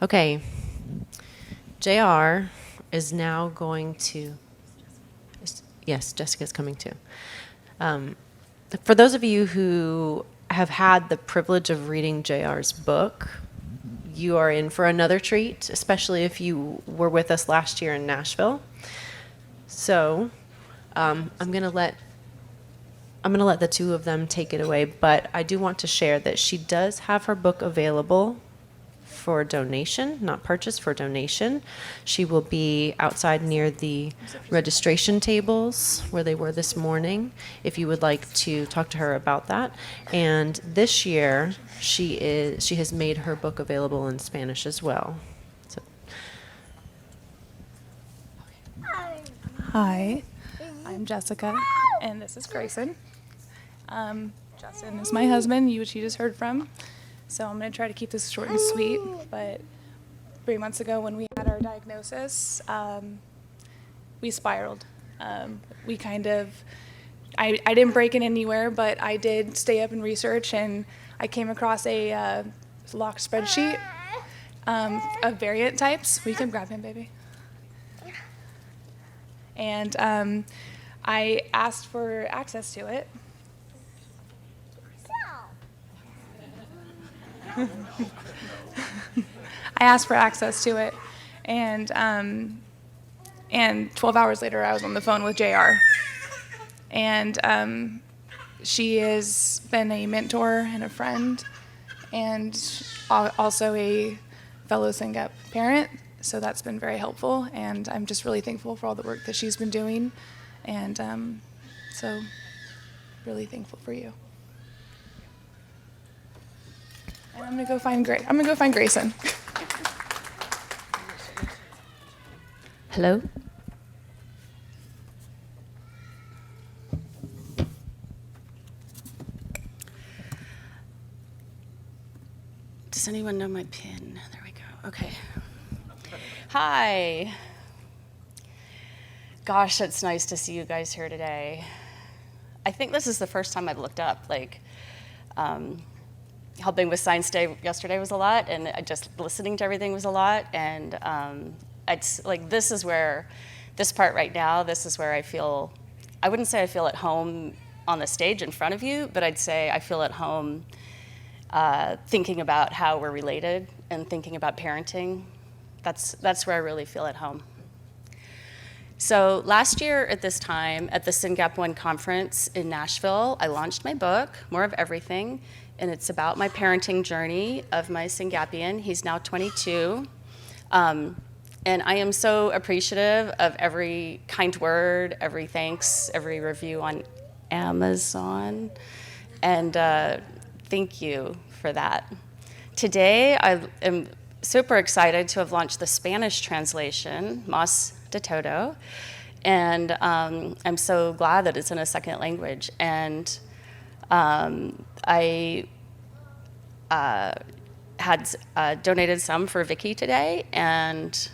Okay, JR is now going to, yes, Jessica's coming too. For those of you who have had the privilege of reading JR's book, you are in for another treat, especially if you were with us last year in Nashville. So I'm going to let the two of them take it away, but I do want to share that she does have her book available for donation, not purchase, for donation. She will be outside near the registration tables where they were this morning, if you would like to talk to her about that. And this year, she has made her book available in Spanish as well. So. Hi, I'm Jessica, and this is Grayson. Justin is my husband, which you just heard from. So I'm going to try to keep this short and sweet, but 3 months ago when we had our diagnosis, we spiraled. We kind of, I didn't break it anywhere, but I did stay up and research, and I came across a locked spreadsheet of variant types. Will you come grab him, baby? And I asked for access to it. I asked for access to it, and 12 hours later, I was on the phone with JR. And she has been a mentor and a friend, and also a fellow Syngap parent. So that's been very helpful, and I'm just really thankful for all the work that she's been doing, and so really thankful for you. And I'm gonna go find Grayson. Hello? Does anyone know my PIN? There we go. Okay. Hi. Gosh, it's nice to see you guys here today. I think this is the first time I've looked up. Helping with Science Day yesterday was a lot, and just listening to everything was a lot. And it's like this part right now, this is where I feel, I wouldn't say I feel at home on the stage in front of you, but I'd say I feel at home thinking about how we're related and thinking about parenting. That's where I really feel at home. So last year at this time, at the SYNGAP1 conference in Nashville, I launched my book, More of Everything, and it's about my parenting journey of my Syngapian. He's now 22. And I am so appreciative of every kind word, every thanks, every review on Amazon. And thank you for that. Today, I am super excited to have launched the Spanish translation, Mas de Todo, and I'm so glad that it's in a second language. And I had donated some for Vicky today, and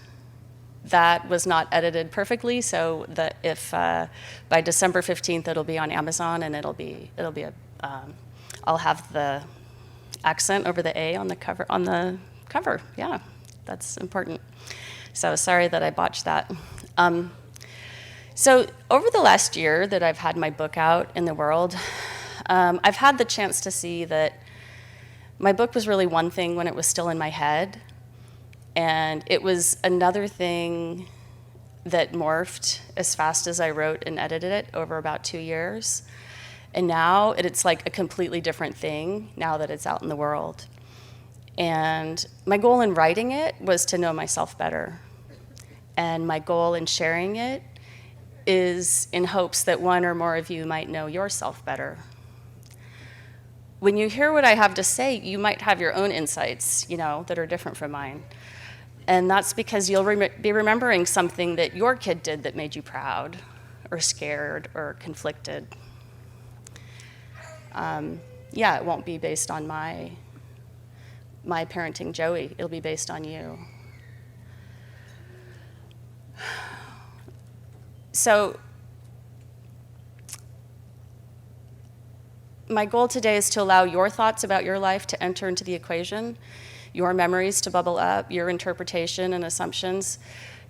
that was not edited perfectly, so that if by December 15th it'll be on Amazon, and it'll be I'll have the accent over the A on the cover. Yeah, that's important. So sorry that I botched that. So over the last year that I've had my book out in the world, I've had the chance to see that my book was really one thing when it was still in my head, and it was another thing that morphed as fast as I wrote and edited it over about 2 years. And now it's like a completely different thing now that it's out in the world. And my goal in writing it was to know myself better. And my goal in sharing it is in hopes that one or more of you might know yourself better. When you hear what I have to say, you might have your own insights, that are different from mine. And that's because you'll be remembering something that your kid did that made you proud or scared or conflicted. It won't be based on my parenting Joey. It'll be based on you. So my goal today is to allow your thoughts about your life to enter into the equation your memories to bubble up, your interpretation and assumptions.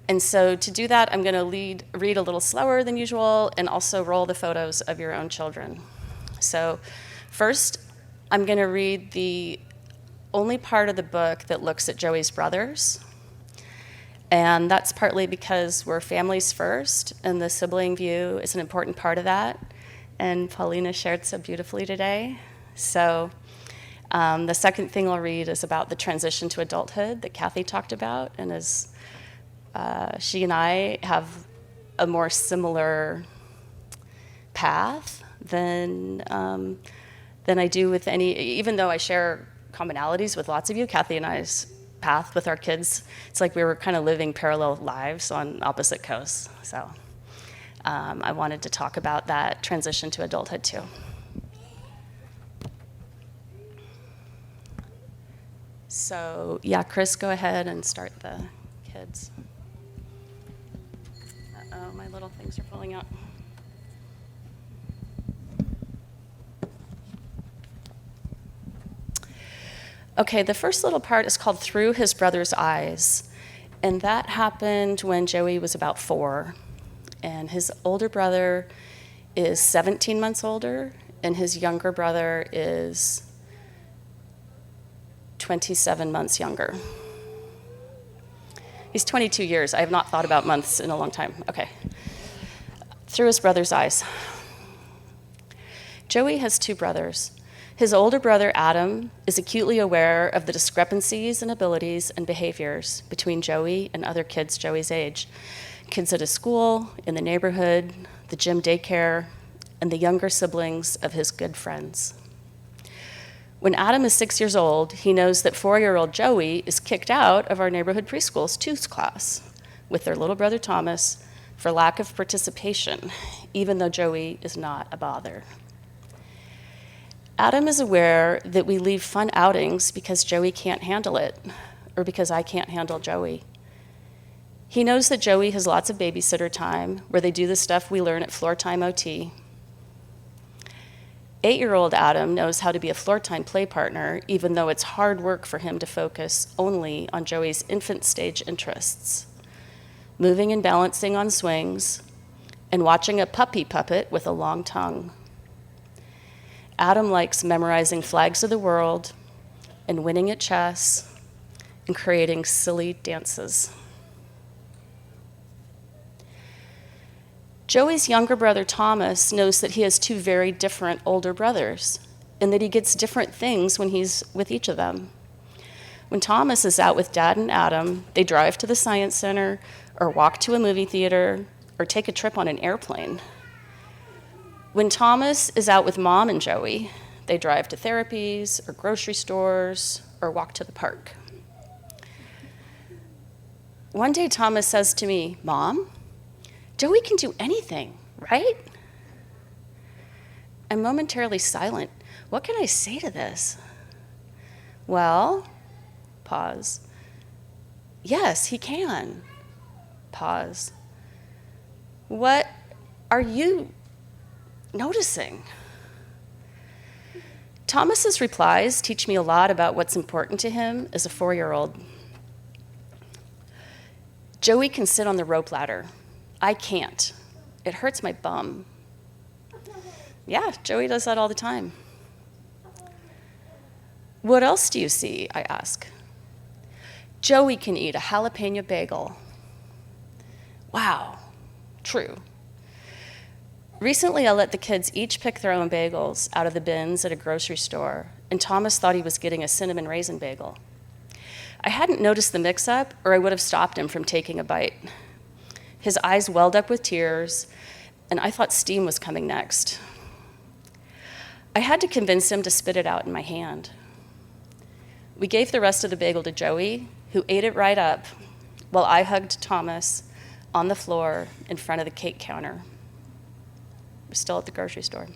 And so to do that, I'm going to read a little slower than usual and also roll the photos of your own children. So first, I'm going to read the only part of the book that looks at Joey's brothers. And that's partly because we're families first, and the sibling view is an important part of that. And Paulina shared so beautifully today. So the second thing I'll read is about the transition to adulthood that Kathy talked about. And as she and I have a more similar path than I do with even though I share commonalities with lots of you, Kathy and I's path with our kids, it's like we were kind of living parallel lives on opposite coasts. So I wanted to talk about that transition to adulthood too. So yeah, Chris, go ahead and start the kids. Uh-oh, my little things are pulling out. Okay, the first little part is called Through His Brother's Eyes. And that happened when Joey was about 4. And his older brother is 17 months older, and his younger brother is 27 months younger. He's 22 years. I have not thought about months in a long time. Okay. Through his brother's eyes. Joey has 2 brothers. His older brother, Adam, is acutely aware of the discrepancies in abilities and behaviors between Joey and other kids Joey's age. Kids at his school, in the neighborhood, the gym daycare, and the younger siblings of his good friends. When Adam is 6 years old, he knows that 4-year-old Joey is kicked out of our neighborhood preschool's twos class with their little brother Thomas for lack of participation, even though Joey is not a bother. Adam is aware that we leave fun outings because Joey can't handle it, or because I can't handle Joey. He knows that Joey has lots of babysitter time where they do the stuff we learn at floor time OT. 8-year-old Adam knows how to be a floor time play partner, even though it's hard work for him to focus only on Joey's infant stage interests. Moving and balancing on swings, and watching a puppy puppet with a long tongue. Adam likes memorizing flags of the world, and winning at chess, and creating silly dances. Joey's younger brother Thomas knows that he has 2 very different older brothers, and that he gets different things when he's with each of them. When Thomas is out with Dad and Adam, they drive to the science center, or walk to a movie theater, or take a trip on an airplane. When Thomas is out with Mom and Joey, they drive to therapies, or grocery stores, or walk to the park. One day Thomas says to me, "Mom, Joey can do anything, right?" I'm momentarily silent. What can I say to this? Well, pause. Yes, he can. Pause. What are you noticing? Thomas's replies teach me a lot about what's important to him as a 4-year-old. Joey can sit on the rope ladder. I can't. It hurts my bum. Yeah, Joey does that all the time. What else do you see? I ask. Joey can eat a jalapeno bagel. Wow, true. Recently, I let the kids each pick their own bagels out of the bins at a grocery store, and Thomas thought he was getting a cinnamon raisin bagel. I hadn't noticed the mix-up, or I would have stopped him from taking a bite. His eyes welled up with tears, and I thought steam was coming next. I had to convince him to spit it out in my hand. We gave the rest of the bagel to Joey, who ate it right up, while I hugged Thomas on the floor in front of the cake counter. We're still at the grocery store.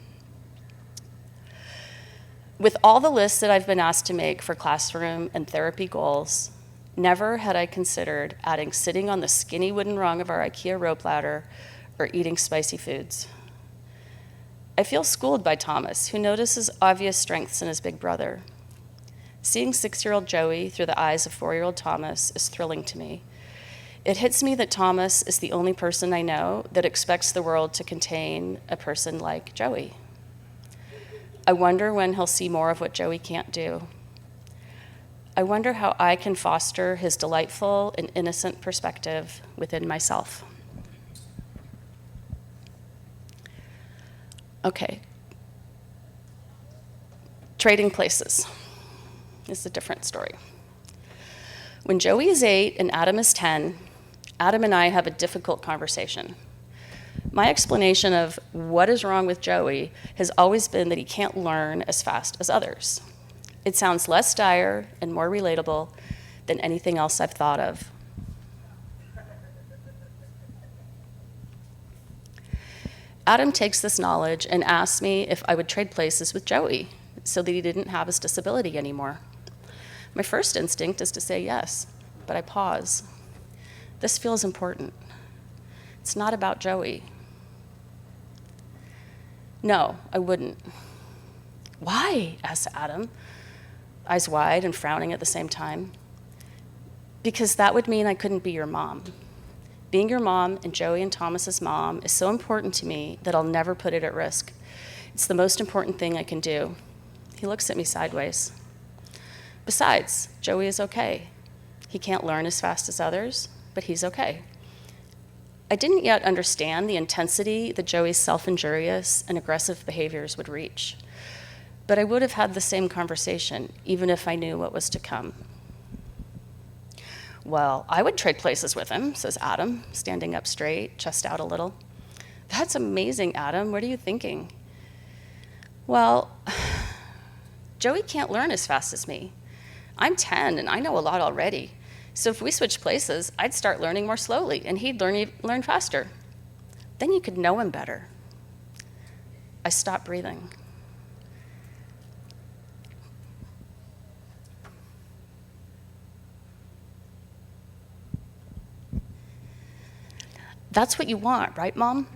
With all the lists that I've been asked to make for classroom and therapy goals, never had I considered adding sitting on the skinny wooden rung of our IKEA rope ladder or eating spicy foods. I feel schooled by Thomas, who notices obvious strengths in his big brother. Seeing 6-year-old Joey through the eyes of 4-year-old Thomas is thrilling to me. It hits me that Thomas is the only person I know that expects the world to contain a person like Joey. I wonder when he'll see more of what Joey can't do. I wonder how I can foster his delightful and innocent perspective within myself. Okay. Trading places. This is a different story. When Joey is 8 and Adam is 10, Adam and I have a difficult conversation. My explanation of what is wrong with Joey has always been that he can't learn as fast as others. It sounds less dire and more relatable than anything else I've thought of. Adam takes this knowledge and asks me if I would trade places with Joey so that he didn't have his disability anymore. My first instinct is to say yes, but I pause. This feels important. It's not about Joey. No, I wouldn't. Why? Asked Adam, eyes wide and frowning at the same time. Because that would mean I couldn't be your mom. Being your mom and Joey and Thomas's mom is so important to me that I'll never put it at risk. It's the most important thing I can do. He looks at me sideways. Besides, Joey is okay. He can't learn as fast as others, but he's okay. I didn't yet understand the intensity that Joey's self-injurious and aggressive behaviors would reach, but I would have had the same conversation even if I knew what was to come. Well, I would trade places with him, says Adam, standing up straight, chest out a little. That's amazing, Adam. What are you thinking? Well, Joey can't learn as fast as me. I'm 10 and I know a lot already. So if we switch places, I'd start learning more slowly and he'd learn faster. Then you could know him better. I stopped breathing. That's what you want, right, Mom?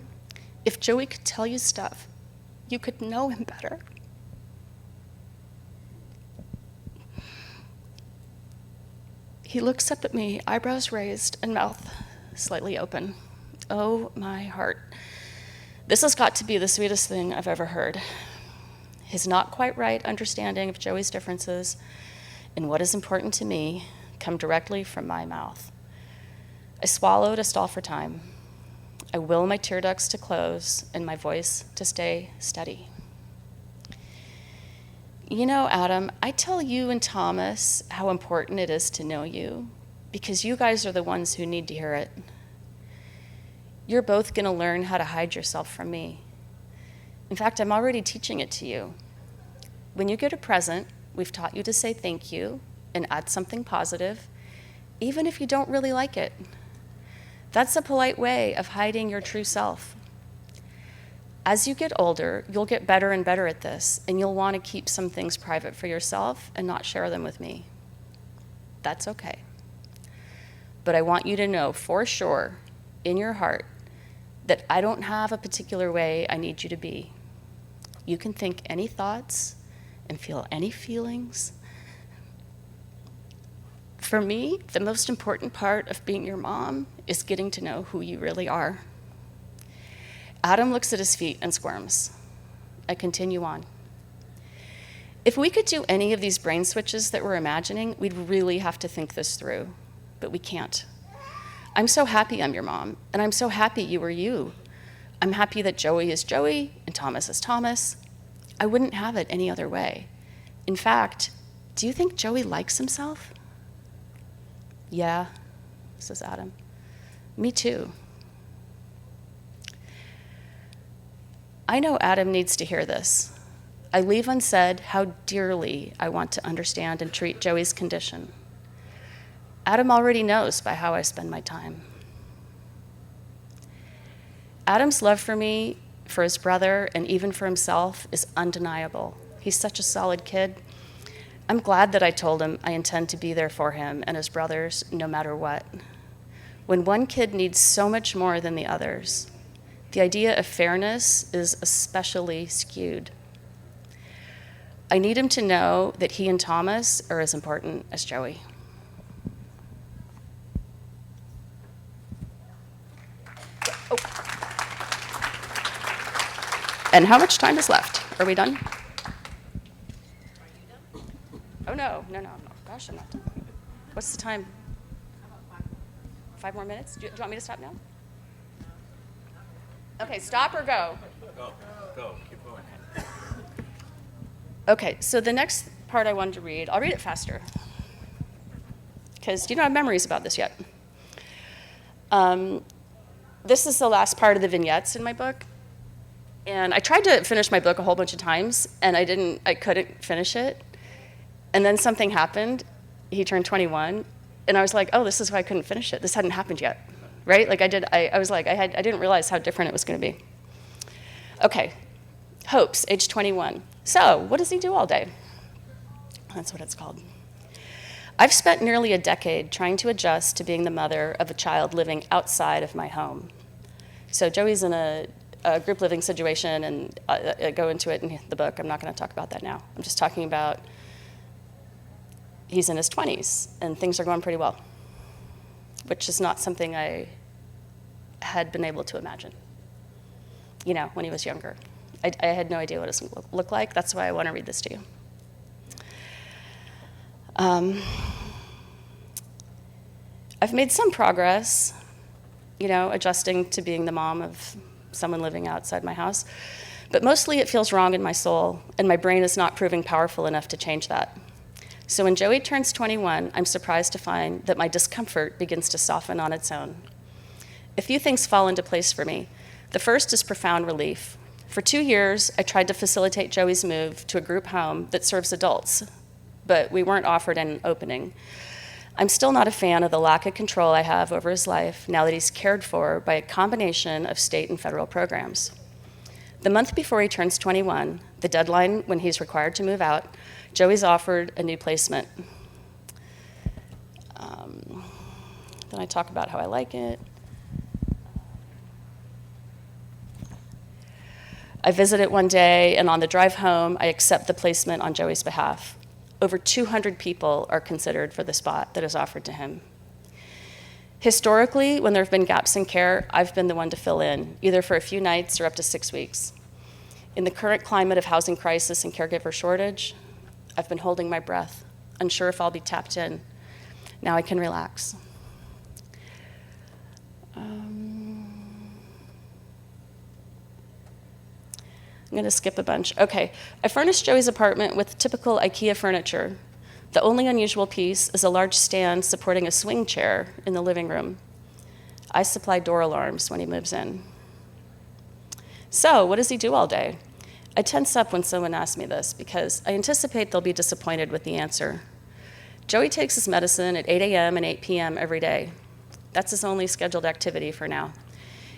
If Joey could tell you stuff, you could know him better. He looks up at me, eyebrows raised and mouth slightly open. Oh, my heart. This has got to be the sweetest thing I've ever heard. His not quite right understanding of Joey's differences and what is important to me come directly from my mouth. I swallow to stall for time. I will my tear ducts to close and my voice to stay steady. You know, Adam, I tell you and Thomas how important it is to know you because you guys are the ones who need to hear it. You're both going to learn how to hide yourself from me. In fact, I'm already teaching it to you. When you get a present, we've taught you to say thank you and add something positive, even if you don't really like it. That's a polite way of hiding your true self. As you get older, you'll get better and better at this, and you'll want to keep some things private for yourself and not share them with me. That's okay. But I want you to know for sure, in your heart, that I don't have a particular way I need you to be. You can think any thoughts and feel any feelings. For me, the most important part of being your mom is getting to know who you really are. Adam looks at his feet and squirms. I continue on. If we could do any of these brain switches that we're imagining, we'd really have to think this through, but we can't. I'm so happy I'm your mom, and I'm so happy you were you. I'm happy that Joey is Joey and Thomas is Thomas. I wouldn't have it any other way. In fact, do you think Joey likes himself? Yeah, says Adam. Me too. I know Adam needs to hear this. I leave unsaid how dearly I want to understand and treat Joey's condition. Adam already knows by how I spend my time. Adam's love for me, for his brother, and even for himself is undeniable. He's such a solid kid. I'm glad that I told him I intend to be there for him and his brothers no matter what. When one kid needs so much more than the others, the idea of fairness is especially skewed. I need him to know that he and Thomas are as important as Joey. Oh. And how much time is left? Are we done? Oh, no. Gosh, I'm not done. What's the time? 5 more minutes? Do you want me to stop now? Okay, stop or go? Go, keep going. Okay, so the next part I wanted to read, I'll read it faster, because you don't have memories about this yet. This is the last part of the vignettes in my book. And I tried to finish my book a whole bunch of times, and I couldn't finish it. And then something happened. He turned 21, and I was like, oh, this is why I couldn't finish it. This hadn't happened yet, right? Like I didn't realize how different it was gonna be. Okay, Hopes, age 21. So, what does he do all day? That's what it's called. I've spent nearly a decade trying to adjust to being the mother of a child living outside of my home. So Joey's in a group living situation, and I go into it in the book. I'm not going to talk about that now. I'm just talking about he's in his 20s, and things are going pretty well, which is not something I had been able to imagine, when he was younger. I had no idea what it would look like. That's why I want to read this to you. I've made some progress, adjusting to being the mom of someone living outside my house, but mostly it feels wrong in my soul, and my brain is not proving powerful enough to change that. So when Joey turns 21, I'm surprised to find that my discomfort begins to soften on its own. A few things fall into place for me. The first is profound relief. For 2 years, I tried to facilitate Joey's move to a group home that serves adults, but we weren't offered an opening. I'm still not a fan of the lack of control I have over his life now that he's cared for by a combination of state and federal programs. The month before he turns 21, the deadline when he's required to move out, Joey's offered a new placement. Then I talk about how I like it. I visit it one day, and on the drive home, I accept the placement on Joey's behalf. Over 200 people are considered for the spot that is offered to him. Historically, when there have been gaps in care, I've been the one to fill in, either for a few nights or up to 6 weeks. In the current climate of housing crisis and caregiver shortage, I've been holding my breath, unsure if I'll be tapped in. Now I can relax. I'm gonna skip a bunch. Okay, I furnished Joey's apartment with typical IKEA furniture. The only unusual piece is a large stand supporting a swing chair in the living room. I supply door alarms when he moves in. So, what does he do all day? I tense up when someone asks me this because I anticipate they'll be disappointed with the answer. Joey takes his medicine at 8 a.m. and 8 p.m. every day. That's his only scheduled activity for now.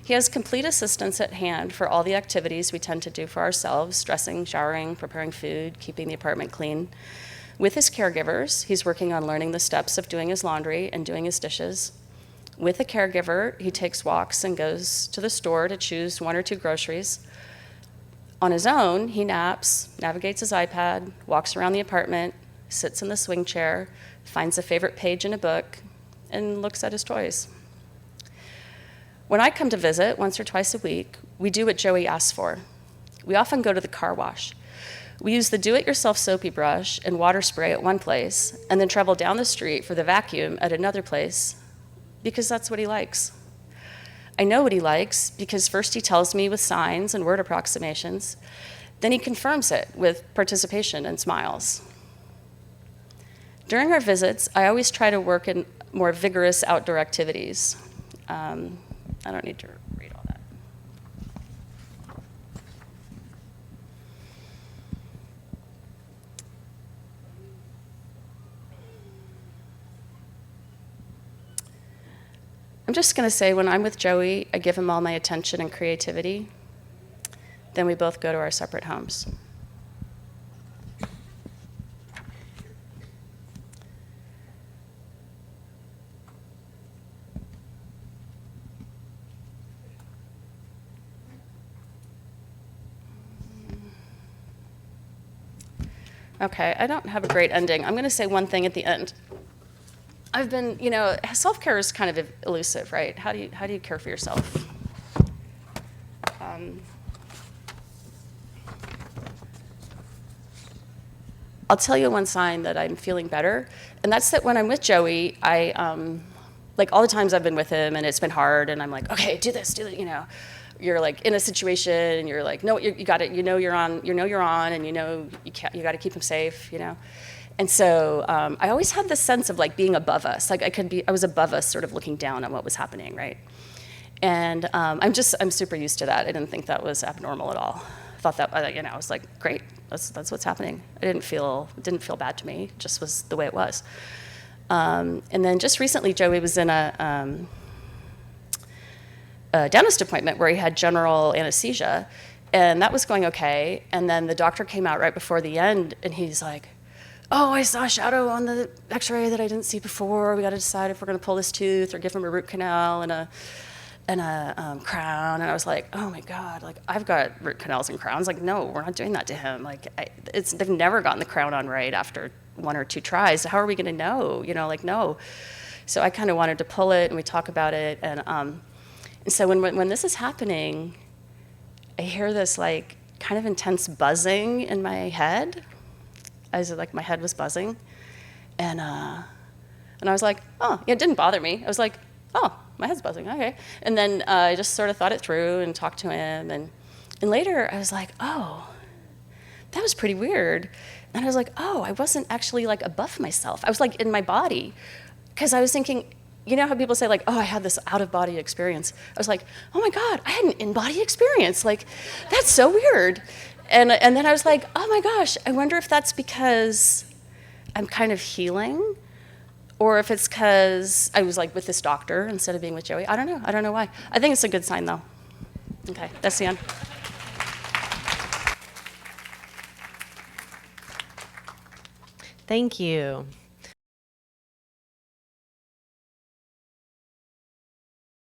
He has complete assistance at hand for all the activities we tend to do for ourselves: dressing, showering, preparing food, keeping the apartment clean. With his caregivers, he's working on learning the steps of doing his laundry and doing his dishes. With a caregiver, he takes walks and goes to the store to choose 1 or 2 groceries. On his own, he naps, navigates his iPad, walks around the apartment, sits in the swing chair, finds a favorite page in a book, and looks at his toys. When I come to visit once or twice a week, we do what Joey asks for. We often go to the car wash. We use the do-it-yourself soapy brush and water spray at one place, and then travel down the street for the vacuum at another place, because that's what he likes. I know what he likes because first he tells me with signs and word approximations, then he confirms it with participation and smiles. During our visits, I always try to work in more vigorous outdoor activities. I don't need to read all that. I'm just going to say when I'm with Joey, I give him all my attention and creativity. Then we both go to our separate homes. Okay, I don't have a great ending. I'm going to say one thing at the end. I've been, self-care is kind of elusive, right? How do you care for yourself? I'll tell you one sign that I'm feeling better, and that's that when I'm with Joey, like all the times I've been with him and it's been hard, and I'm like, okay, do this, You're like in a situation, and you're like, no, you got it. You're on, and you got to keep him safe, And so I always had this sense of like being above us, like I was above us, sort of looking down on what was happening, right? And I'm super used to that. I didn't think that was abnormal at all. I thought that, I was like, great, that's what's happening. It didn't feel bad to me. It just was the way it was. And then just recently, Joey was in a dentist appointment where he had general anesthesia, and that was going okay. And then the doctor came out right before the end, and he's like, oh, I saw a shadow on the x-ray that I didn't see before. We got to decide if we're going to pull this tooth or give him a root canal and a crown. And I was like, oh my God, like I've got root canals and crowns. Like, no, we're not doing that to him. Like they've never gotten the crown on right after 1 or 2 tries. How are we going to know? Like, no. So I kind of wanted to pull it, and we talk about it. And so when this is happening, I hear this like kind of intense buzzing in my head. Like my head was buzzing, and I was like, oh, it didn't bother me. I was like, oh, my head's buzzing, okay. And then I just sort of thought it through and talked to him, and later I was like, oh, that was pretty weird. And I was like, oh, I wasn't actually like above myself. I was like in my body, because I was thinking, how people say like, oh, I had this out-of-body experience. I was like, oh my God, I had an in-body experience. Like, that's so weird. And then I was like, oh my gosh, I wonder if that's because I'm kind of healing, or if it's because I was like with this doctor instead of being with Joey. I don't know. I don't know why. I think it's a good sign though. Okay, that's the end. Thank you.